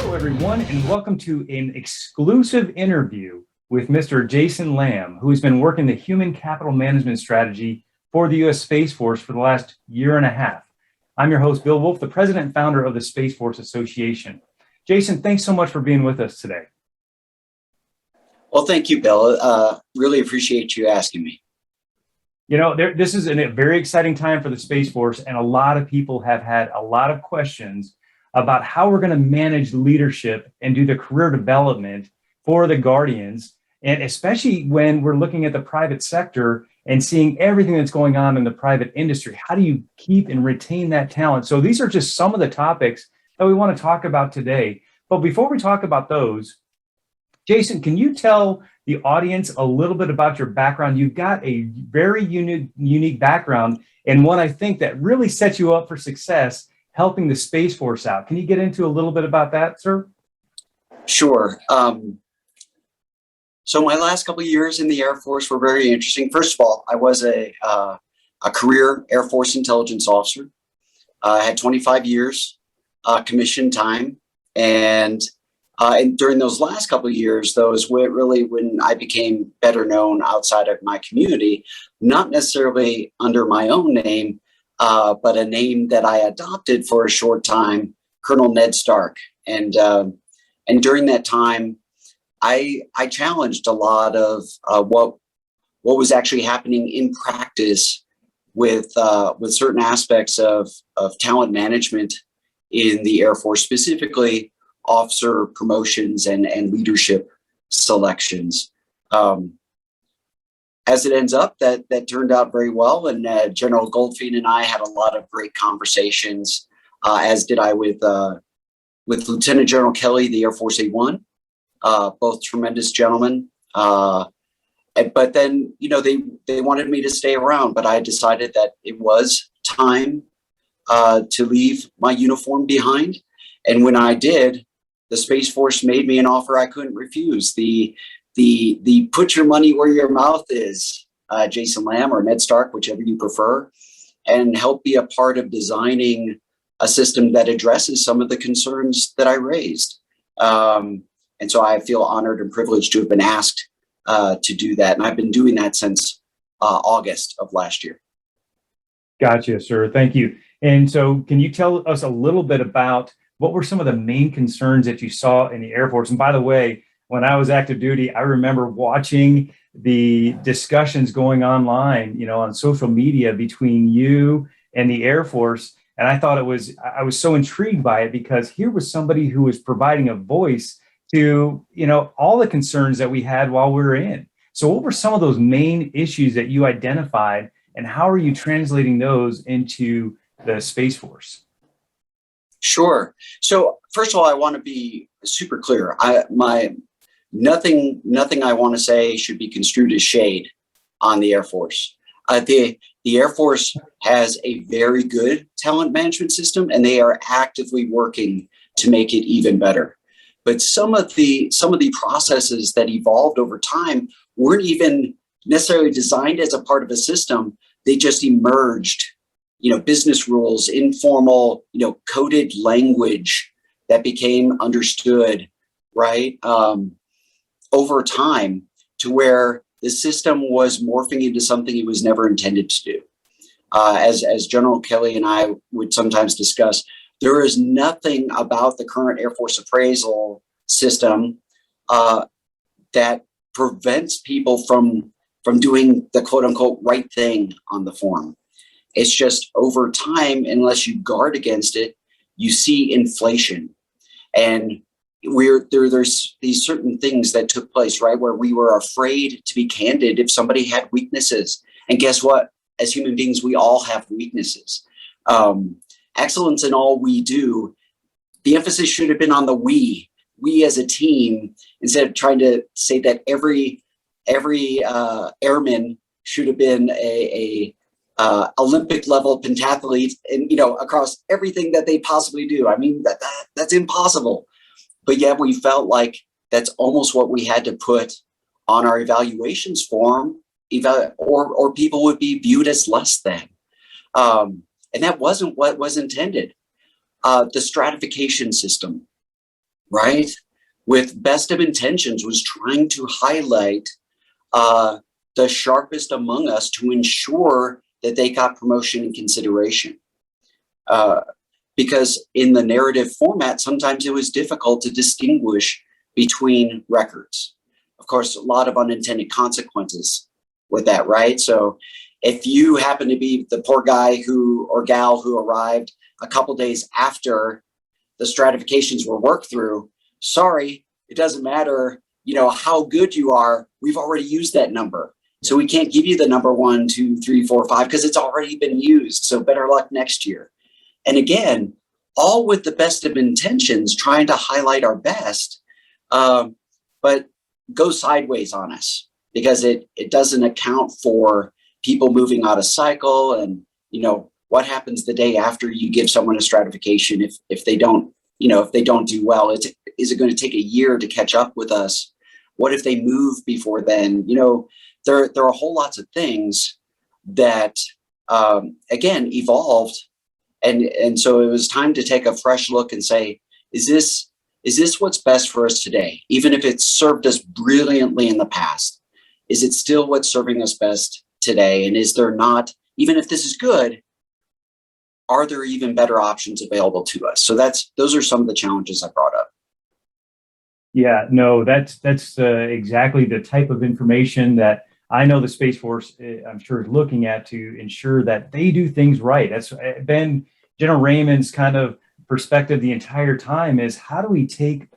Hello, everyone, and welcome to an exclusive interview with Mr. Jason Lamb, who has been working the human capital management strategy for the U.S. Space Force for the last year and a half. I'm your host, Bill Wolf, the president and founder of the Space Force Association. Jason, thanks so much for being with us today. Well, thank you, Bill. Really appreciate you asking me. You know, this is a very exciting time for the Space Force, and a lot of people have had a lot of questions about how we're going to manage leadership and do the career development for the Guardians, and especially when we're looking at the private sector and seeing everything that's going on in the private industry. How do you keep and retain that talent? So these are just some of the topics that we want to talk about today. But before we talk about those, Jason, can you tell the audience a little bit about your background? You've got a very unique background, and one I think that really sets you up for success helping the Space Force out. Can you get into a little bit about that, sir? Sure. So my last couple of years in the Air Force were very interesting. First of all, I was a career Air Force intelligence officer. I had 25 years commission time, and during those last couple of years, those were really when I became better known outside of my community, not necessarily under my own name, but a name that I adopted for a short time, Colonel Ned Stark. And during that time, I challenged a lot of what was actually happening in practice with certain aspects of talent management in the Air Force, specifically officer promotions and leadership selections. As it ends up, that turned out very well, and General Goldfein and I had a lot of great conversations, as did I with Lieutenant General Kelly, the Air Force A1, both tremendous gentlemen. But then, you know, they wanted me to stay around, but I decided that it was time to leave my uniform behind. And when I did, the Space Force made me an offer I couldn't refuse. The put your money where your mouth is, Jason Lamb or Ned Stark, whichever you prefer, and help be a part of designing a system that addresses some of the concerns that I raised. And so I feel honored and privileged to have been asked to do that. And I've been doing that since August of last year. Gotcha, sir. Thank you. And so can you tell us a little bit about what were some of the main concerns that you saw in the Air Force? And by the way, when I was active duty, I remember watching the discussions going online, you know, on social media between you and the Air Force. And I thought I was so intrigued by it because here was somebody who was providing a voice to, you know, all the concerns that we had while we were in. So what were some of those main issues that you identified, and how are you translating those into the Space Force? Sure. So first of all, I want to be super clear. Nothing I want to say should be construed as shade on the Air Force. The Air Force has a very good talent management system, and they are actively working to make it even better. But some of the processes that evolved over time weren't even necessarily designed as a part of a system. They just emerged, you know, business rules, informal, you know, coded language that became understood, right? Over time, to where the system was morphing into something it was never intended to do. As General Kelly and I would sometimes discuss, there is nothing about the current Air Force appraisal system that prevents people from doing the quote unquote right thing on the form. It's just over time, unless you guard against it, you see inflation. And there's these certain things that took place, right, where we were afraid to be candid if somebody had weaknesses. And guess what? As human beings, we all have weaknesses. Excellence in all we do. The emphasis should have been on the we as a team, instead of trying to say that every airman should have been a Olympic level pentathlete, and, you know, across everything that they possibly do. I mean, that's impossible. But yet we felt like that's almost what we had to put on our evaluations form, or people would be viewed as less than. And that wasn't what was intended. The stratification system right? With best of intentions, was trying to highlight the sharpest among us to ensure that they got promotion and consideration. Because in the narrative format, sometimes it was difficult to distinguish between records. Of course, a lot of unintended consequences with that, right? So if you happen to be the poor guy or gal who arrived a couple days after the stratifications were worked through, sorry, it doesn't matter, how good you are. We've already used that number. So we can't give you the number 1, 2, 3, 4, 5 because it's already been used. So better luck next year. And again, all with the best of intentions, trying to highlight our best, but go sideways on us because it doesn't account for people moving out of cycle and, what happens the day after you give someone a stratification if they don't, if they don't do well. Is it going to take a year to catch up with us? What if they move before then? There are a whole lots of things that, again, evolved. And so it was time to take a fresh look and say, is this what's best for us today? Even if it's served us brilliantly in the past, is it still what's serving us best today? And is there not, even if this is good, are there even better options available to us? So those are some of the challenges I brought up. Yeah, no, that's exactly the type of information that I know the Space Force, I'm sure, is looking at to ensure that they do things right. That's been General Raymond's kind of perspective the entire time, is how do we take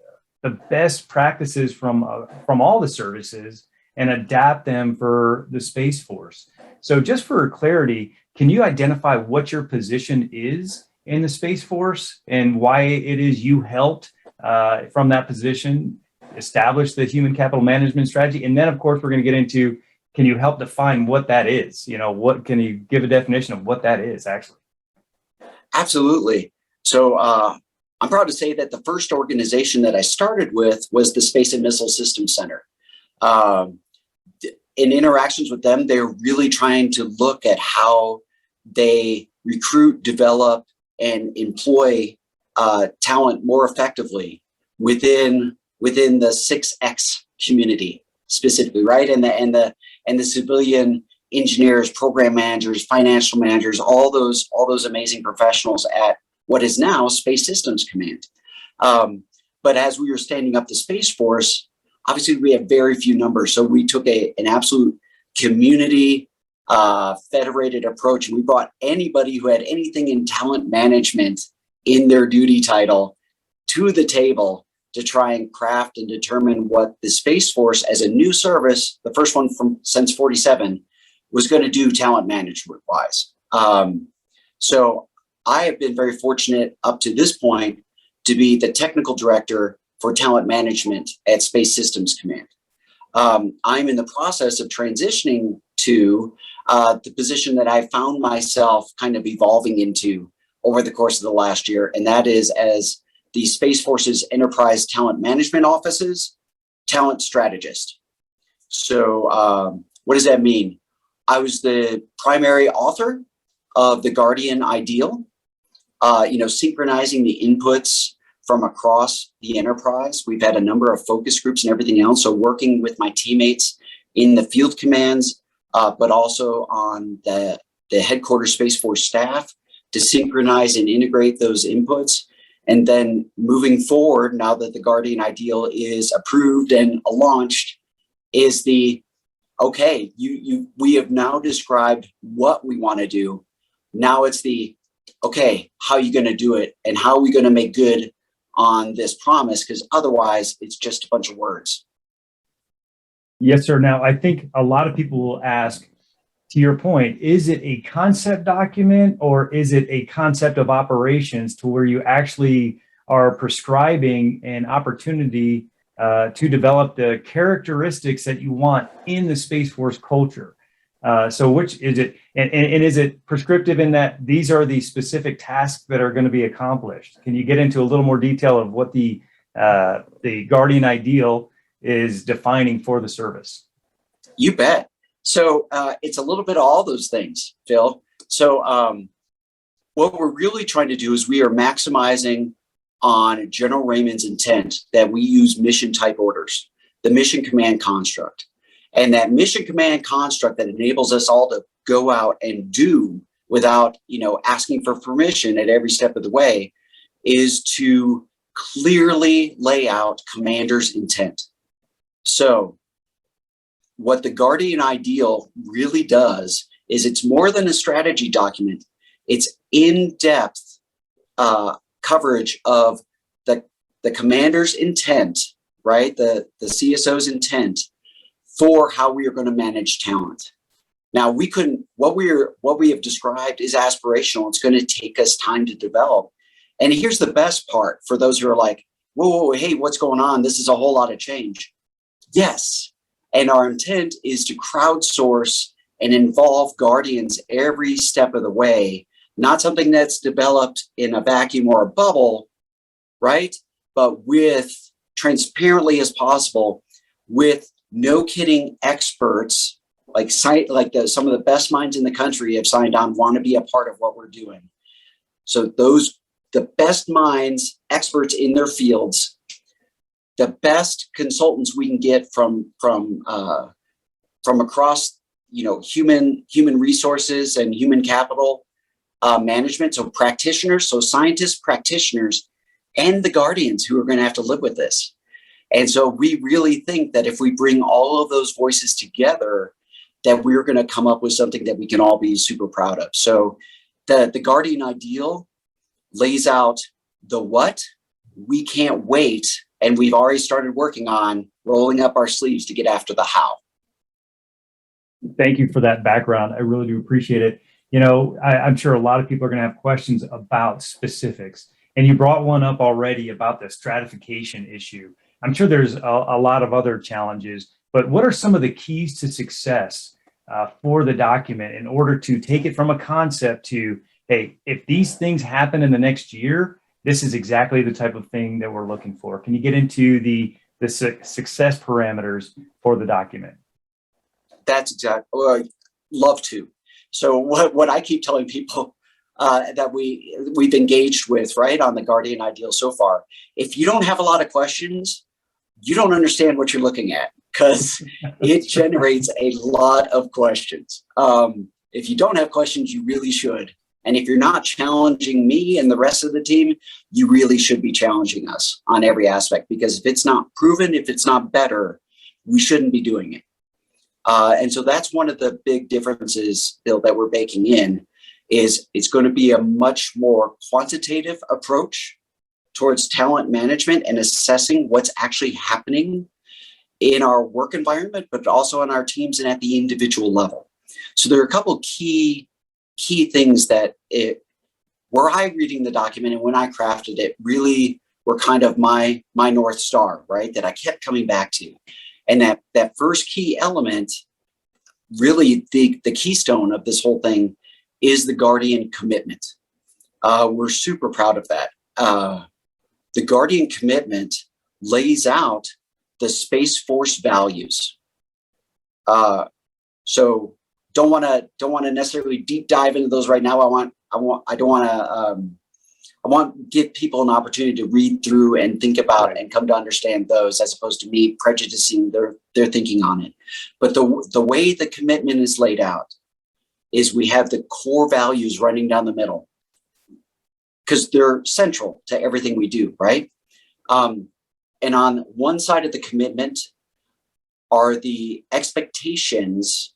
the best practices from all the services and adapt them for the Space Force. So just for clarity, can you identify what your position is in the Space Force and why it is you helped from that position establish the human capital management strategy? And then, of course, we're going to get into, can you help define what that is? What can you give a definition of what that is actually? Absolutely. So I'm proud to say that the first organization that I started with was the Space and Missile Systems Center. In interactions with them, they're really trying to look at how they recruit, develop, and employ talent more effectively within the 6X community specifically, right? And the civilian engineers, program managers, financial managers, all those amazing professionals at what is now Space Systems Command. But as we were standing up the Space Force, obviously we have very few numbers. So we took an absolute community federated approach, and we brought anybody who had anything in talent management in their duty title to the table to try and craft and determine what the Space Force as a new service, the first one since 47, was going to do talent management wise. So I have been very fortunate up to this point to be the technical director for talent management at Space Systems Command. I'm in the process of transitioning to the position that I found myself kind of evolving into over the course of the last year, and that is as the Space Force's Enterprise Talent Management Office's talent strategist. So what does that mean? I was the primary author of the Guardian Ideal, synchronizing the inputs from across the enterprise. We've had a number of focus groups and everything else. So working with my teammates in the field commands, but also on the headquarters Space Force staff to synchronize and integrate those inputs. And then moving forward, now that the Guardian Ideal is approved and launched, is we have now described what we want to do. Now it's how are you going to do it? And how are we going to make good on this promise? Because otherwise it's just a bunch of words. Yes, sir. Now, I think a lot of people will ask, to your point, is it a concept document or is it a concept of operations to where you actually are prescribing an opportunity to develop the characteristics that you want in the Space Force culture? So which is it? And is it prescriptive in that these are the specific tasks that are going to be accomplished? Can you get into a little more detail of what the Guardian Ideal is defining for the service? You bet. So it's a little bit of all those things, Phil. So what we're really trying to do is we are maximizing on General Raymond's intent that we use mission type orders, the mission command construct. And that mission command construct that enables us all to go out and do without, asking for permission at every step of the way is to clearly lay out commander's intent. So what the Guardian Ideal really does is it's more than a strategy document. It's in-depth coverage of the commander's intent, right? The CSO's intent for how we are going to manage talent. Now, what we have described is aspirational. It's going to take us time to develop. And here's the best part for those who are like, whoa, hey, what's going on? This is a whole lot of change. Yes. And our intent is to crowdsource and involve Guardians every step of the way, not something that's developed in a vacuum or a bubble, right? But with transparently as possible, with no kidding experts, some of the best minds in the country have signed on, want to be a part of what we're doing. So the best minds, experts in their fields, the best consultants we can get from across, human resources and human capital management. So practitioners, so scientists, practitioners, and the Guardians who are going to have to live with this. And so we really think that if we bring all of those voices together, that we're going to come up with something that we can all be super proud of. So the Guardian Ideal lays out the what. We can't wait. And we've already started working on rolling up our sleeves to get after the how. Thank you for that background. I really do appreciate it. I'm sure a lot of people are going to have questions about specifics. And you brought one up already about the stratification issue. I'm sure there's a lot of other challenges, but what are some of the keys to success for the document in order to take it from a concept to, hey, if these things happen in the next year, this is exactly the type of thing that we're looking for. Can you get into the success parameters for the document? That's exactly, well, I'd love to. So what I keep telling people that we've engaged with, right, on the Guardian Ideal so far, if you don't have a lot of questions, you don't understand what you're looking at, because it generates a lot of questions. If you don't have questions, you really should. And if you're not challenging me and the rest of the team, you really should be challenging us on every aspect, because if it's not proven, if it's not better, we shouldn't be doing it. And so that's one of the big differences, Bill, that we're baking in, is it's going to be a much more quantitative approach towards talent management and assessing what's actually happening in our work environment, but also on our teams and at the individual level. So there are a couple of key things that were I reading the document and when I crafted it really were kind of my North Star, right? That I kept coming back to. And that first key element, really the keystone of this whole thing, is the Guardian commitment. We're super proud of that. The Guardian commitment lays out the Space Force values. So don't want to necessarily deep dive into those right now. I want to give people an opportunity to read through and think about and come to understand those, as opposed to me prejudicing their thinking on it. But the way the commitment is laid out is we have the core values running down the middle, because they're central to everything we do, right? And on one side of the commitment are the expectations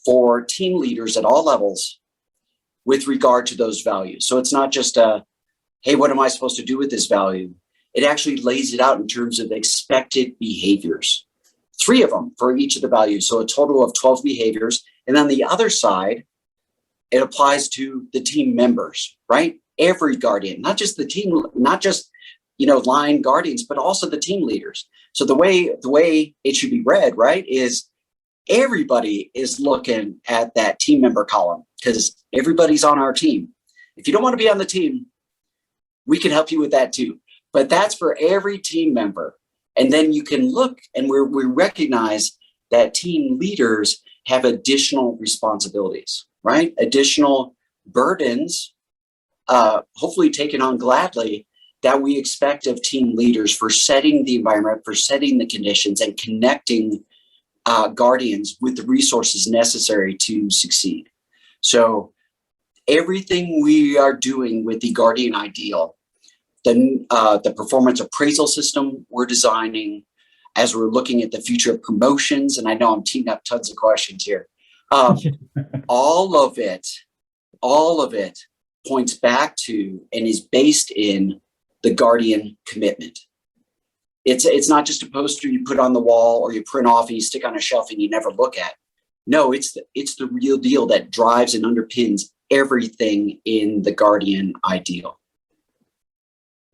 for team leaders at all levels with regard to those values. So it's not just hey, what am I supposed to do with this value? It actually lays it out in terms of expected behaviors, 3 of them for each of the values. So a total of 12 behaviors. And on the other side, it applies to the team members, right? Every Guardian, not just the team, not just, line Guardians, but also the team leaders. So the way it should be read, right, is everybody is looking at that team member column, because everybody's on our team. If you don't want to be on the team, we can help you with that too. But that's for every team member. And then you can look, and we recognize that team leaders have additional responsibilities, right? Additional burdens, hopefully taken on gladly, that we expect of team leaders for setting the environment, for setting the conditions, and connecting guardians with the resources necessary to succeed. So everything we are doing with the Guardian Ideal, the performance appraisal system we're designing, as we're looking at the future of promotions, and I know I'm teeing up tons of questions here. All of it points back to and is based in the Guardian commitment. It's not just a poster you put on the wall or you print off and you stick on a shelf and you never look at. No, it's the real deal that drives and underpins everything in the Guardian Ideal.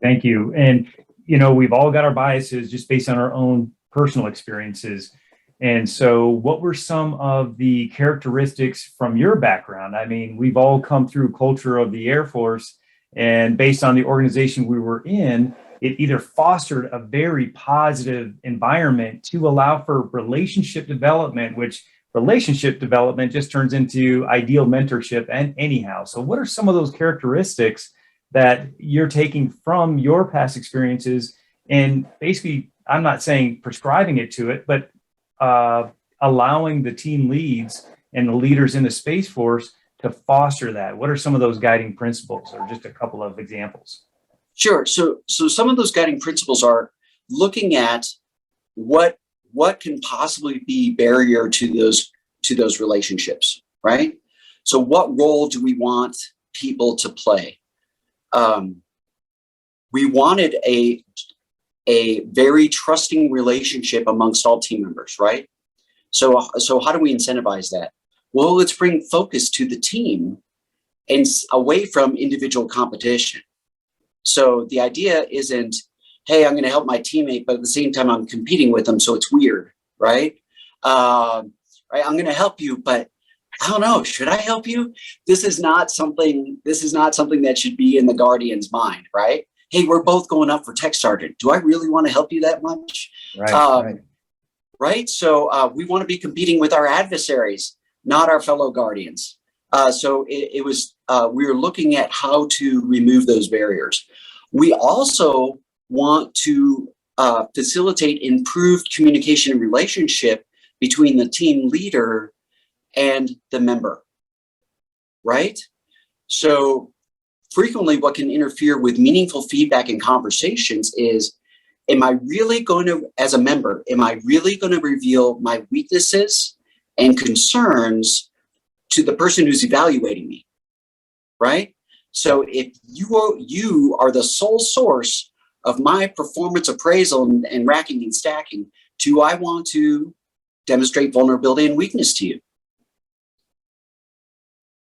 Thank you. And, you know, we've all got our biases just based on our own personal experiences. And so what were some of the characteristics from your background? I mean, we've all come through culture of the Air Force, and based on the organization we were in, it either fostered a very positive environment to allow for relationship development, which relationship development just turns into ideal mentorship and anyhow. So what are some of those characteristics that you're taking from your past experiences and basically, I'm not saying prescribing it to it, but allowing the team leads and the leaders in the Space Force to foster that? What are some of those guiding principles, or just a couple of examples? Sure. So some of those guiding principles are looking at what can possibly be barrier to those relationships, right? So what role do we want people to play? We wanted a very trusting relationship amongst all team members, right? So how do we incentivize that? Well, let's bring focus to the team and away from individual competition. So the idea isn't, hey, I'm going to help my teammate, but at the same time, I'm competing with them, so it's weird, right? Right? I'm going to help you, but I don't know. Should I help you? This is not something that should be in the Guardian's mind, right? Hey, we're both going up for tech sergeant. Do I really want to help you that much? Right. Right. So we want to be competing with our adversaries, not our fellow Guardians. So we were looking at how to remove those barriers. We also want to facilitate improved communication and relationship between the team leader and the member, right? So frequently what can interfere with meaningful feedback and conversations is, am I really going to, as a member, am I really going to reveal my weaknesses and concerns to the person who's evaluating me, right? So if you are the sole source of my performance appraisal and racking and stacking, do I want to demonstrate vulnerability and weakness to you?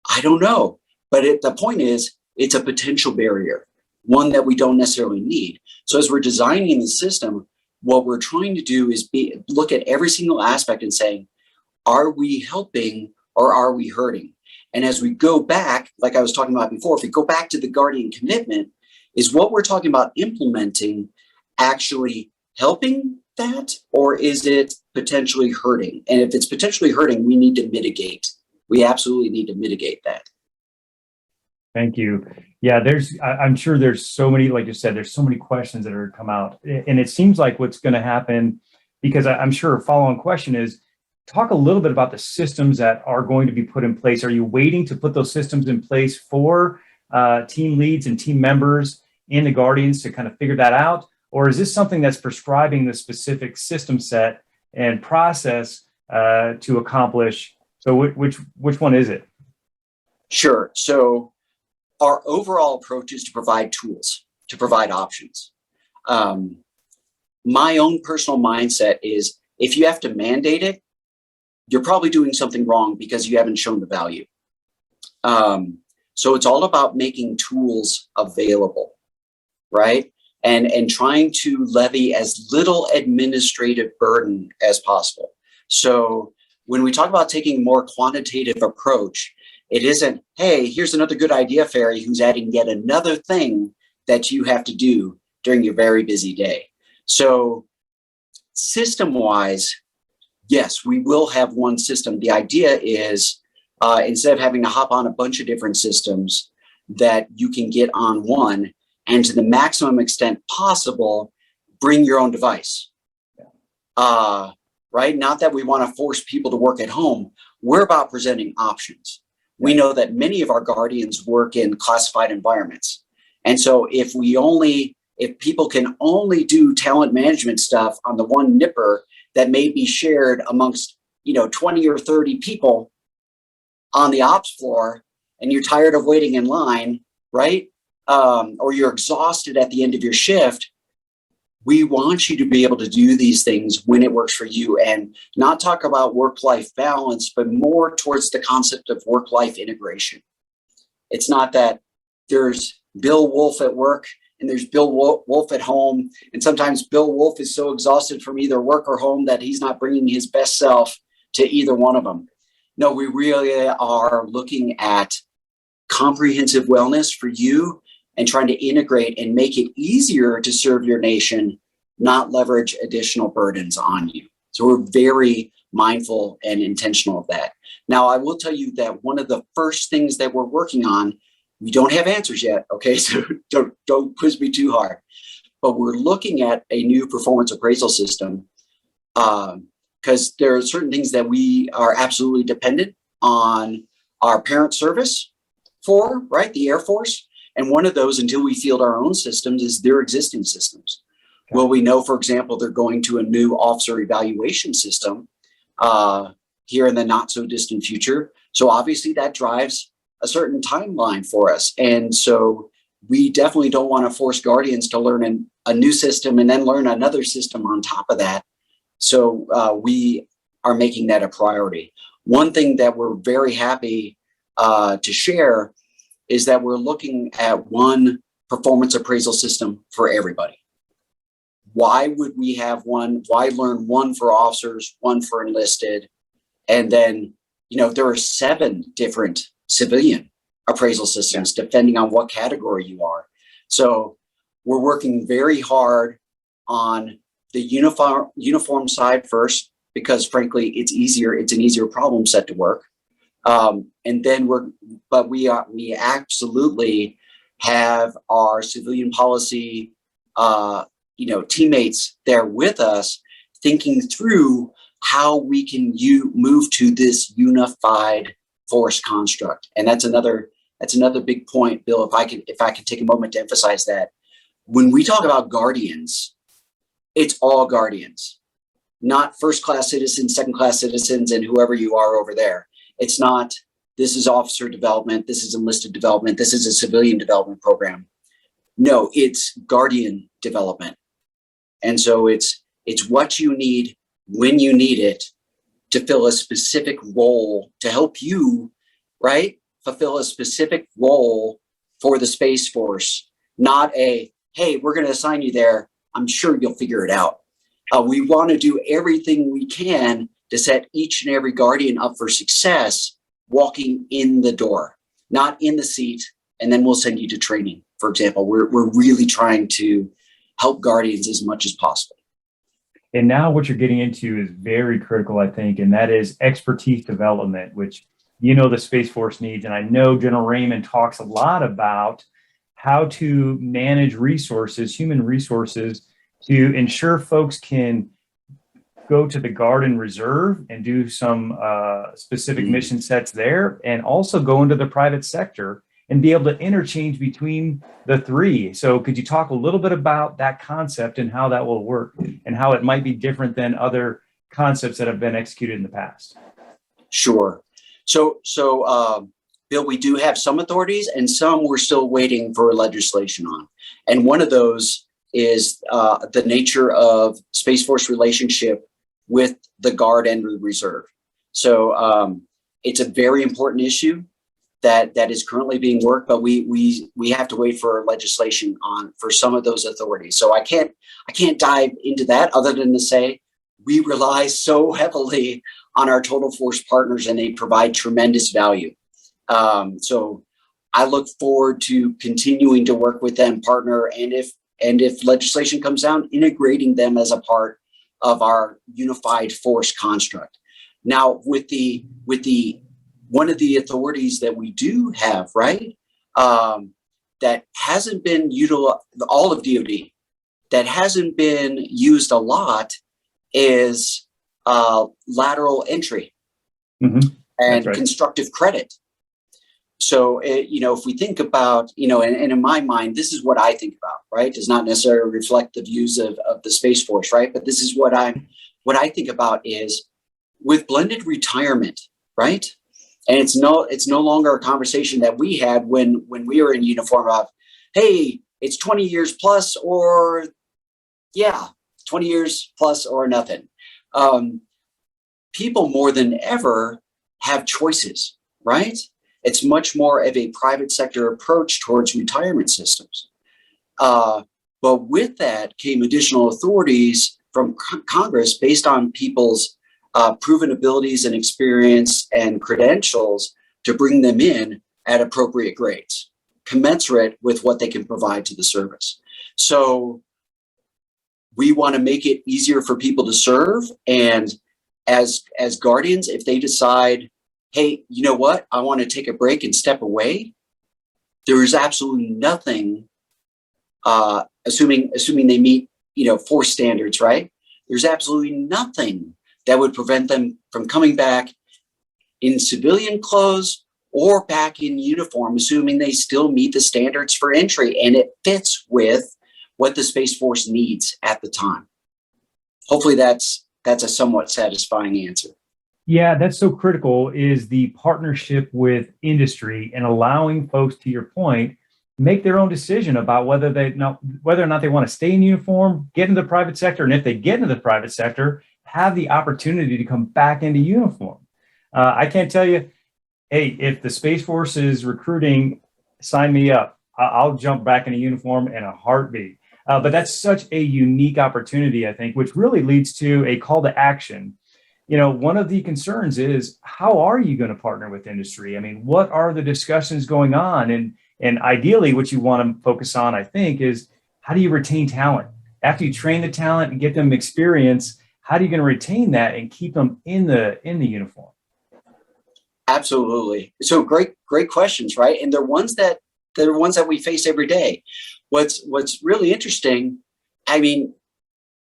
I don't know. But the point is, it's a potential barrier, one that we don't necessarily need. So as we're designing the system, what we're trying to do is look at every single aspect and saying, are we helping or are we hurting? And as we go back, like I was talking about before, if we go back to the Guardian commitment, is what we're talking about implementing actually helping that, or is it potentially hurting? And if it's potentially hurting, we need to mitigate. We absolutely need to mitigate that. Thank you. Yeah, I'm sure there's so many, like you said, there's so many questions that are come out. And it seems like what's going to happen, because I'm sure a follow-on question is, talk a little bit about the systems that are going to be put in place. Are you waiting to put those systems in place for team leads and team members in the Guardians to kind of figure that out? Or is this something that's prescribing the specific system set and process to accomplish? So which one is it? Sure. So our overall approach is to provide tools, to provide options. My own personal mindset is, if you have to mandate it, you're probably doing something wrong because you haven't shown the value. So it's all about making tools available, right? And trying to levy as little administrative burden as possible. So when we talk about taking a more quantitative approach, it isn't, hey, here's another good idea fairy who's adding yet another thing that you have to do during your very busy day. So system-wise, yes, we will have one system. The idea is instead of having to hop on a bunch of different systems, that you can get on one and to the maximum extent possible, bring your own device. Right? Not that we want to force people to work at home. We're about presenting options. We know that many of our guardians work in classified environments. And so if people can only do talent management stuff on the one nipper that may be shared amongst, 20 or 30 people on the ops floor, and you're tired of waiting in line, right? Or you're exhausted at the end of your shift, we want you to be able to do these things when it works for you and not talk about work-life balance, but more towards the concept of work-life integration. It's not that there's Bill Wolf at work and there's Bill Wolf at home. And sometimes Bill Wolf is so exhausted from either work or home that he's not bringing his best self to either one of them. No, we really are looking at comprehensive wellness for you and trying to integrate and make it easier to serve your nation, not leverage additional burdens on you. So we're very mindful and intentional of that. Now, I will tell you that one of the first things that we're working on, we don't have answers yet, okay? So don't quiz me too hard. But we're looking at a new performance appraisal system because there are certain things that we are absolutely dependent on our parent service for, right? The Air Force. And one of those, until we field our own systems, is their existing systems. Okay. Well, we know, for example, they're going to a new officer evaluation system here in the not so distant future. So obviously that drives a certain timeline for us. And so we definitely don't want to force guardians to learn a new system and then learn another system on top of that. So we are making that a priority. One thing that we're very happy to share is that we're looking at one performance appraisal system for everybody. Why would we have one? Why learn one for officers, one for enlisted? And then, there are 7 different civilian appraisal systems, depending on what category you are. So we're working very hard on the uniform side first, because frankly, it's an easier problem set to work. And then we absolutely have our civilian policy, teammates there with us, thinking through how we can move to this unified force construct. And that's another big point, Bill. If I can take a moment to emphasize that when we talk about guardians, it's all guardians, not first-class citizens, second-class citizens, and whoever you are over there. It's not, this is officer development, this is enlisted development, this is a civilian development program. No, it's guardian development. And so it's what you need when you need it to fill a specific role to help you, right? Fulfill a specific role for the Space Force, not hey, we're going to assign you there. I'm sure you'll figure it out. We want to do everything we can to set each and every guardian up for success walking in the door, not in the seat, and then we'll send you to training, for example. We're really trying to help guardians as much as possible. And now what you're getting into is very critical, I think, and that is expertise development, which the Space Force needs. And I know General Raymond talks a lot about how to manage resources, human resources, to ensure folks can go to the Guard and Reserve and do some specific mission sets there, and also go into the private sector and be able to interchange between the 3. So could you talk a little bit about that concept and how that will work and how it might be different than other concepts that have been executed in the past? Sure. So Bill, we do have some authorities and some we're still waiting for legislation on. And one of those is the nature of Space Force relationship with the Guard and the Reserve. So it's a very important issue that is currently being worked, but we have to wait for legislation for some of those authorities. So I can't dive into that other than to say we rely so heavily on our total force partners and they provide tremendous value. So I look forward to continuing to work with them, partner, and if legislation comes down, integrating them as a part of our unified force construct. Now, with the one of the authorities that we do have, right? that hasn't been utilized, all of DoD, that hasn't been used a lot is lateral entry and right. constructive credit. So, if we think about, and in my mind, this is what I think about, right? Does not necessarily reflect the views of the Space Force, right? But this is what I think about is with blended retirement, right? And it's no longer a conversation that we had when we were in uniform of, hey, it's 20 years plus, or 20 years plus or nothing. People more than ever have choices, right? It's much more of a private sector approach towards retirement systems. But with that came additional authorities from Congress based on people's proven abilities and experience and credentials to bring them in at appropriate grades, commensurate with what they can provide to the service. So we want to make it easier for people to serve. And as guardians, if they decide, hey, you know what, I want to take a break and step away, there is absolutely nothing, assuming they meet, 4 standards, right? There's absolutely nothing that would prevent them from coming back in civilian clothes or back in uniform, assuming they still meet the standards for entry and it fits with what the Space Force needs at the time. Hopefully that's a somewhat satisfying answer. Yeah, that's so critical, is the partnership with industry and allowing folks, to your point, make their own decision about whether or not they want to stay in uniform, get into the private sector, and if they get into the private sector, have the opportunity to come back into uniform. I can't tell you, hey, if the Space Force is recruiting, sign me up. I'll jump back into uniform in a heartbeat. But that's such a unique opportunity, I think, which really leads to a call to action. One of the concerns is, how are you going to partner with industry? I mean, what are the discussions going on? And ideally, what you want to focus on, I think, is how do you retain talent? After you train the talent and get them experience, how are you going to retain that and keep them in the uniform? Absolutely. So great questions, right? And they're ones that we face every day. What's really interesting, I mean,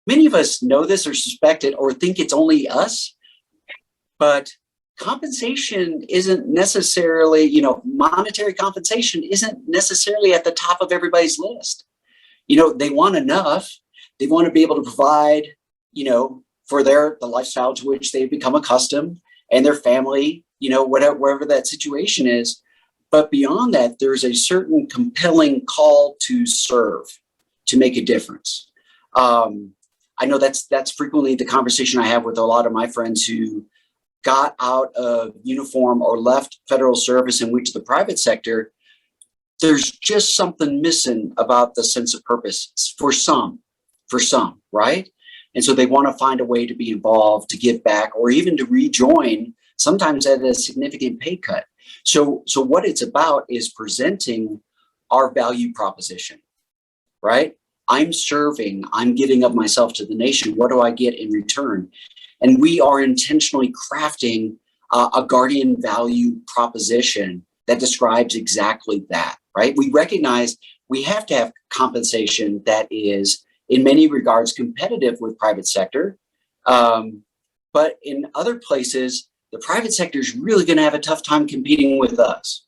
many of us know this or suspect it or think it's only us, but compensation isn't necessarily, monetary compensation isn't necessarily at the top of everybody's list. They want enough. They want to be able to provide, for the lifestyle to which they've become accustomed and their family, wherever that situation is. But beyond that, there's a certain compelling call to serve, to make a difference. I know that's frequently the conversation I have with a lot of my friends who got out of uniform or left federal service and went to the private sector. There's just something missing about the sense of purpose for some, right? And so they want to find a way to be involved, to give back, or even to rejoin, sometimes at a significant pay cut. So what it's about is presenting our value proposition, right? I'm serving, I'm giving of myself to the nation. What do I get in return? And we are intentionally crafting a guardian value proposition that describes exactly that, right? We recognize we have to have compensation that is, in many regards, competitive with private sector. But in other places, the private sector is really going to have a tough time competing with us.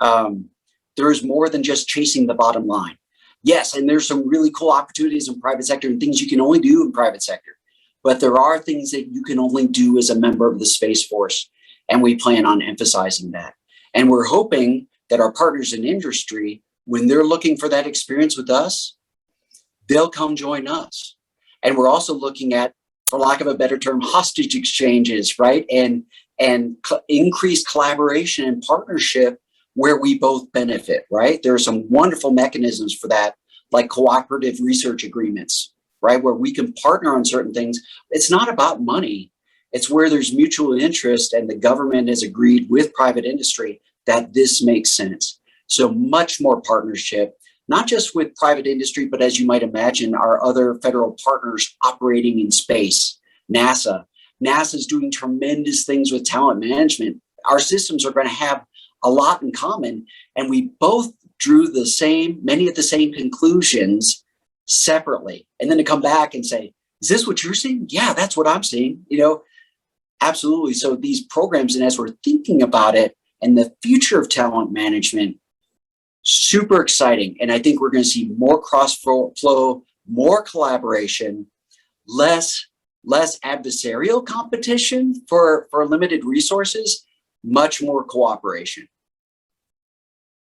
There is more than just chasing the bottom line. Yes, and there's some really cool opportunities in private sector and things you can only do in private sector. But there are things that you can only do as a member of the Space Force. And we plan on emphasizing that. And we're hoping that our partners in industry, when they're looking for that experience with us, they'll come join us. And we're also looking at, for lack of a better term, hostage exchanges, right? And increased collaboration and partnership where we both benefit, right? There are some wonderful mechanisms for that, like cooperative research agreements, right? Where we can partner on certain things. It's not about money. It's where there's mutual interest and the government has agreed with private industry that this makes sense. So much more partnership, not just with private industry, but as you might imagine, our other federal partners operating in space. NASA is doing tremendous things with talent management. Our systems are going to have a lot in common, and we both drew many of the same conclusions separately. And then to come back and say, is this what you're seeing? Yeah, that's what I'm seeing. Absolutely. So these programs, and as we're thinking about it and the future of talent management, super exciting. And I think we're going to see more cross flow, more collaboration, less adversarial competition for limited resources, much more cooperation.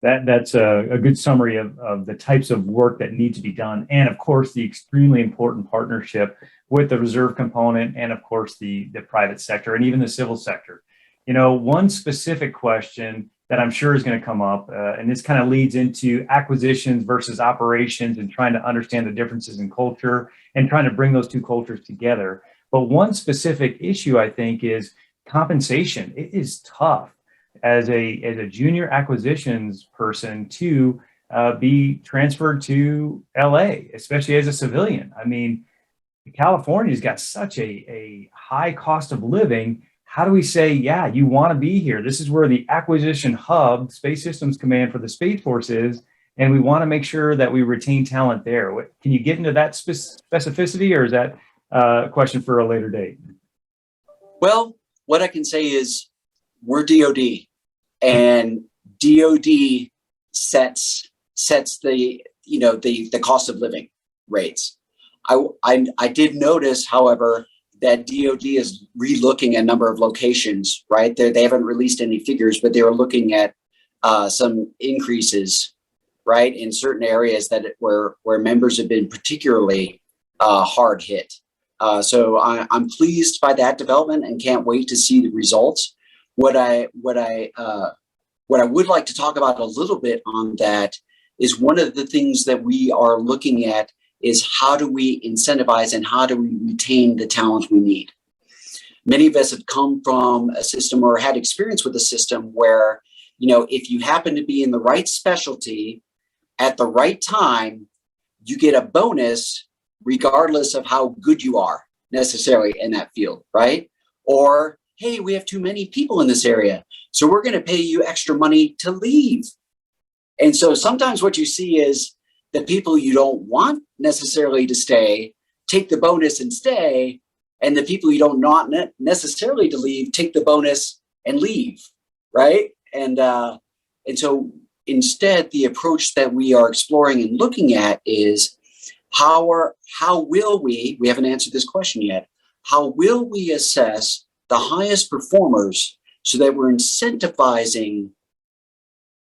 That's a good summary of the types of work that need to be done. And of course, the extremely important partnership with the reserve component and of course the private sector and even the civil sector. One specific question that I'm sure is going to come up, and this kind of leads into acquisitions versus operations and trying to understand the differences in culture and trying to bring those two cultures together. But one specific issue, I think, is compensation. It is tough as a junior acquisitions person to be transferred to LA, especially as a civilian. I mean, California's got such a high cost of living. How do we say, yeah, you want to be here? This is where the acquisition hub, Space Systems Command for the Space Force is, and we want to make sure that we retain talent there. Can you get into that specificity, or is that a question for a later date? Well, what I can say is we're DoD, and DoD sets the cost of living rates. I did notice, however, that DoD is relooking a number of locations, right? They haven't released any figures, but they were looking at some increases, right, in certain areas where members have been particularly hard hit. So I'm pleased by that development and can't wait to see the results. What I would like to talk about a little bit on that is one of the things that we are looking at is how do we incentivize and how do we retain the talent we need? Many of us have come from a system or had experience with a system where, if you happen to be in the right specialty at the right time, you get a bonus regardless of how good you are necessarily in that field, right? Or, hey, we have too many people in this area, so we're going to pay you extra money to leave. And so sometimes what you see is the people you don't want necessarily to stay take the bonus and stay, and the people you don't not necessarily to leave take the bonus and leave, right? And so instead, the approach that we are exploring and looking at is how will we haven't answered this question yet, how will we assess the highest performers so that we're incentivizing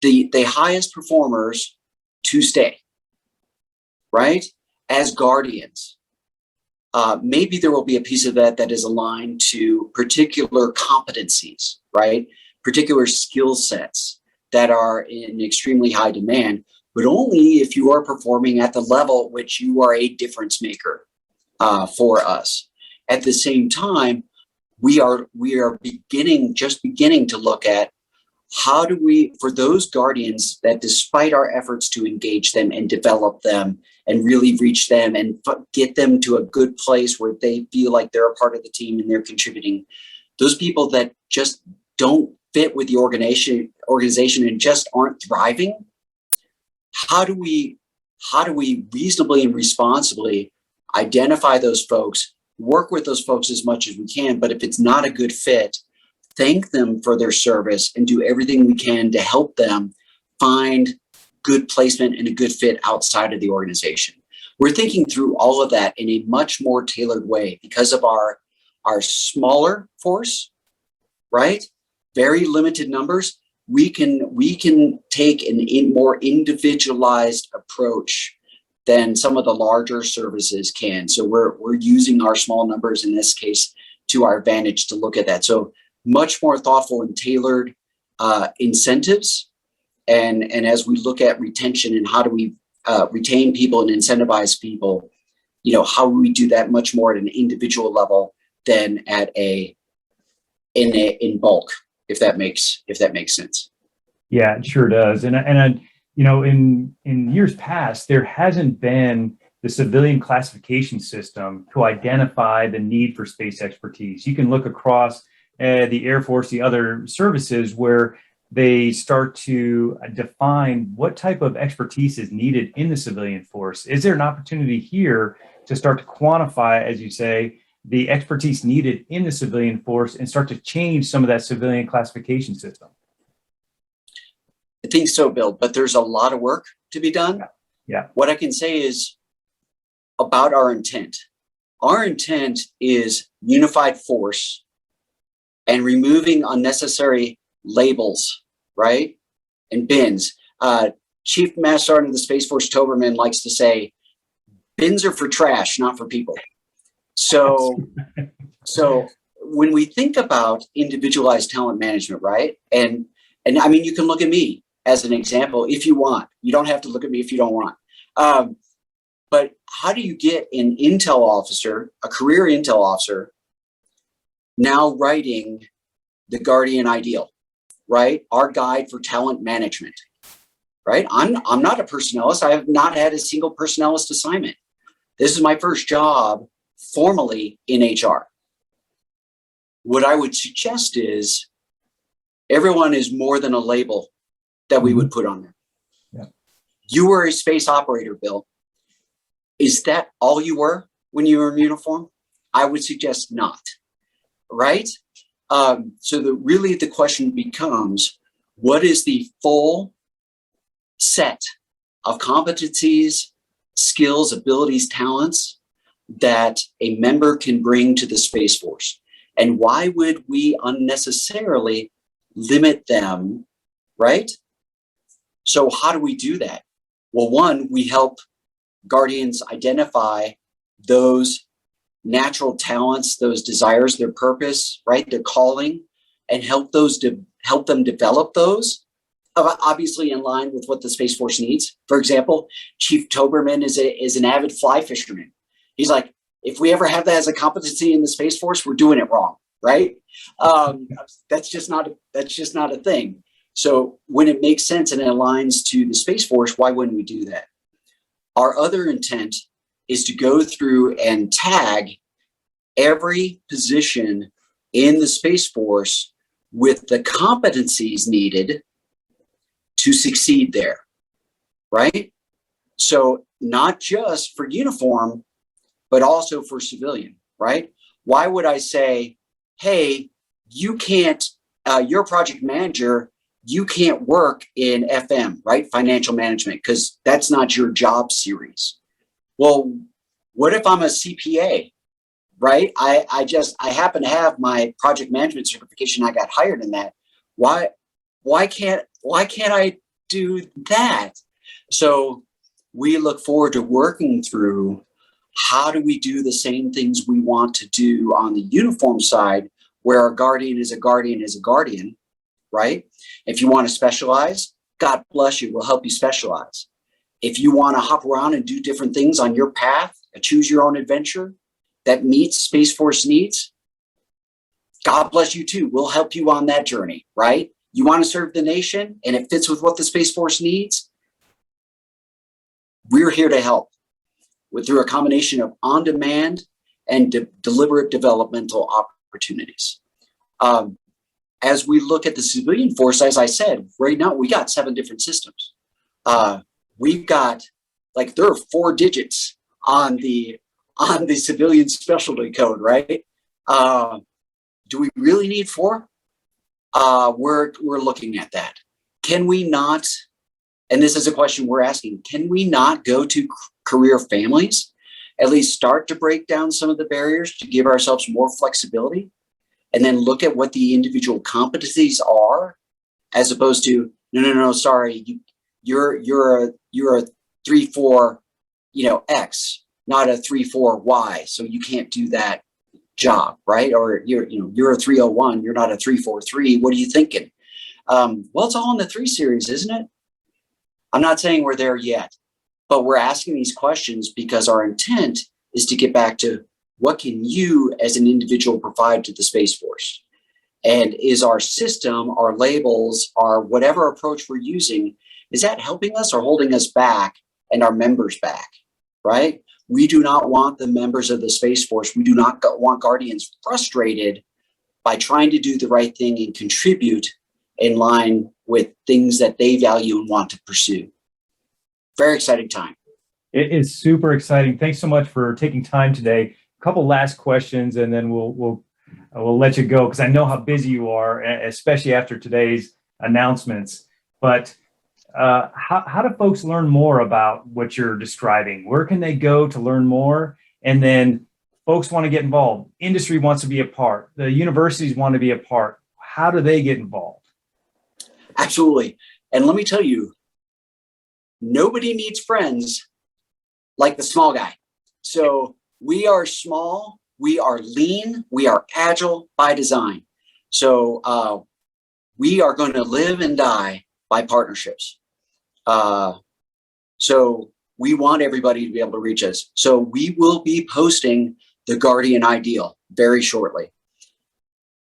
the highest performers to stay, right? As guardians. Maybe there will be a piece of that is aligned to particular competencies, right? Particular skill sets that are in extremely high demand, but only if you are performing at the level at which you are a difference maker for us. At the same time, we are beginning to look at how do we, for those guardians that despite our efforts to engage them and develop them and really reach them and get them to a good place where they feel like they're a part of the team and they're contributing, those people that just don't fit with the organization and just aren't thriving, how do we reasonably and responsibly identify those folks, work with those folks as much as we can, but if it's not a good fit, thank them for their service and do everything we can to help them find good placement and a good fit outside of the organization. We're thinking through all of that in a much more tailored way because of our smaller force, right? Very limited numbers. We can take a more individualized approach than some of the larger services can. So we're using our small numbers in this case to our advantage to look at that. So much more thoughtful and tailored incentives. And as we look at retention and how do we retain people and incentivize people, how do we do that much more at an individual level than at in bulk, if that makes sense. Yeah, it sure does. And in years past, there hasn't been the civilian classification system to identify the need for space expertise. You can look across the Air Force, the other services where they start to define what type of expertise is needed in the civilian force. Is there an opportunity here to start to quantify, as you say, the expertise needed in the civilian force and start to change some of that civilian classification system? I think so, Bill, but there's a lot of work to be done. Yeah. What I can say is about our intent. Our intent is unified force and removing unnecessary labels, right? And bins. Chief Master Sergeant of the Space Force Toberman likes to say, bins are for trash, not for people. So when we think about individualized talent management, right? And I mean, you can look at me as an example if you want. You don't have to look at me if you don't want. But how do you get an intel officer, a career intel officer, now writing the Guardian Ideal, right? Our guide for talent management, right? I'm not a personnelist. I have not had a single personnelist assignment. This is my first job formally in HR. What I would suggest is everyone is more than a label that we would put on them. Yeah. You were a space operator, Bill. Is that all you were when you were in uniform? I would suggest not, right? So the question becomes, what is the full set of competencies, skills, abilities, talents that a member can bring to the Space Force? And why would we unnecessarily limit them, right? So how do we do that? Well, one, we help Guardians identify those natural talents, those desires, their purpose, right? Their calling, and help them develop those, obviously in line with what the Space Force needs. For example, Chief Toberman is an avid fly fisherman. He's like, if we ever have that as a competency in the Space Force, we're doing it wrong, right? That's just not a thing. So when it makes sense and it aligns to the Space Force, why wouldn't we do that? Our other intent is to go through and tag every position in the Space Force with the competencies needed to succeed there, right? So not just for uniform, but also for civilian, right? Why would I say, hey, you can't, you're a project manager, you can't work in FM, right? Financial management, because that's not your job series. Well, what if I'm a CPA, right? I happen to have my project management certification. I got hired in that. Why can't I do that? So we look forward to working through how do we do the same things we want to do on the uniform side, where a guardian is a guardian is a guardian, right? If you want to specialize, God bless you, we'll help you specialize. If you want to hop around and do different things on your path, choose your own adventure that meets Space Force needs, God bless you too. We'll help you on that journey, right? You want to serve the nation and it fits with what the Space Force needs, we're here to help through a combination of on-demand and deliberate developmental opportunities. As we look at the civilian force, as I said, right now we got 7 different systems. We've got, like, there are 4 digits on the civilian specialty code, right? Do we really need 4? We're looking at that. Can we not, and this is a question we're asking, can we not go to career families, at least start to break down some of the barriers to give ourselves more flexibility, and then look at what the individual competencies are, as opposed to, no, sorry, you're a 3-4, X, not a 3-4 Y, so you can't do that job, right? Or you're a 301, you're not a 343. What are you thinking? Well, it's all in the 3 series, isn't it? I'm not saying we're there yet, but we're asking these questions because our intent is to get back to what can you as an individual provide to the Space Force? And is our system, our labels, our whatever approach we're using, is that helping us or holding us back and our members back, right? We do not want the members of the Space Force, we do not want Guardians frustrated by trying to do the right thing and contribute in line with things that they value and want to pursue. Very exciting time. It is super exciting. Thanks so much for taking time today. A couple last questions, and then we'll let you go, because I know how busy you are, especially after today's announcements. But how do folks learn more about what you're describing? Where can they go to learn more? And then folks want to get involved. Industry wants to be a part. The universities want to be a part. How do they get involved? Absolutely. And let me tell you, nobody needs friends like the small guy. So we are small, we are lean, we are agile by design. So we are going to live and die by partnerships. So we want everybody to be able to reach us. So we will be posting the Guardian Ideal very shortly.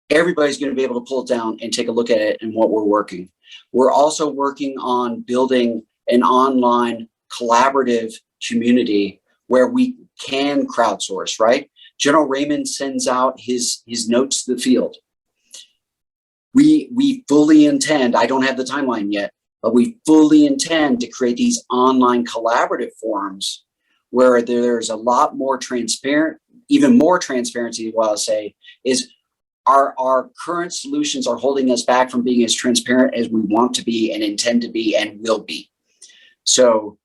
Everybody's going to be able to pull it down and take a look at it and what we're working. We're also working on building an online collaborative community where we can crowdsource, right? General Raymond sends out his notes to the field. We fully intend, I don't have the timeline yet, but we fully intend to create these online collaborative forums where there's a lot more transparent, even more transparency, what I'll say, is our current solutions are holding us back from being as transparent as we want to be and intend to be and will be. So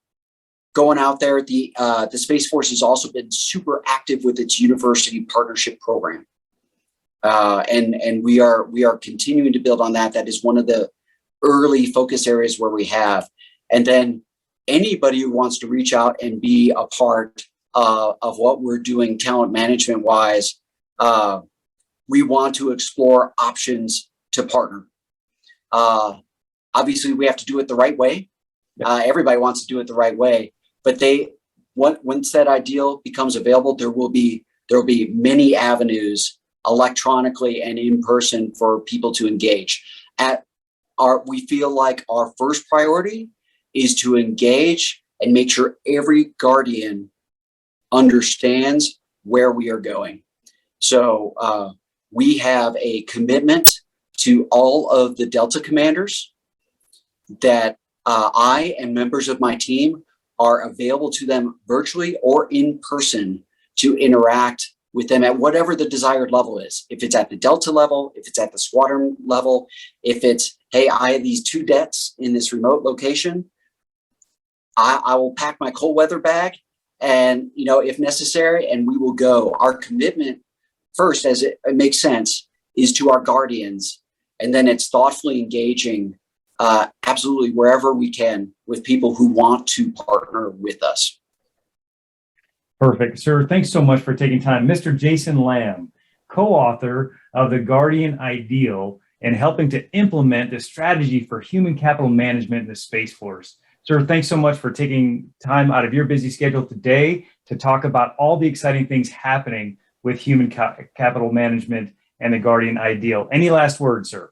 going out there, the Space Force has also been super active with its university partnership program. And we are continuing to build on that. That is one of the early focus areas where we have. And then anybody who wants to reach out and be a part of what we're doing talent management wise, we want to explore options to partner. Obviously, we have to do it the right way. Everybody wants to do it the right way, but once that ideal becomes available, there will be many avenues electronically and in person for people to engage. We feel like our first priority is to engage and make sure every Guardian understands where we are going. So we have a commitment to all of the Delta commanders that I and members of my team are available to them virtually or in person to interact with them at whatever the desired level is. If it's at the Delta level, if it's at the squadron level, if it's, hey, I have these 2 debts in this remote location, I will pack my cold weather bag and, if necessary, and we will go. Our commitment first, as it makes sense, is to our Guardians, and then it's thoughtfully engaging absolutely wherever we can with people who want to partner with us. Perfect. Sir, thanks so much for taking time. Mr. Jason Lamb, co-author of The Guardian Ideal and helping to implement the strategy for human capital management in the Space Force. Sir, thanks so much for taking time out of your busy schedule today to talk about all the exciting things happening with human capital management and the Guardian Ideal. Any last words, sir?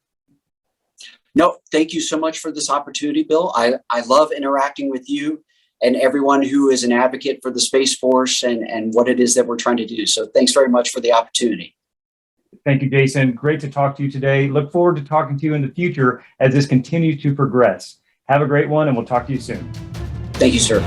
No, thank you so much for this opportunity, Bill. I love interacting with you and everyone who is an advocate for the Space Force and what it is that we're trying to do. So thanks very much for the opportunity. Thank you, Jason. Great to talk to you today. Look forward to talking to you in the future as this continues to progress. Have a great one, and we'll talk to you soon. Thank you, sir.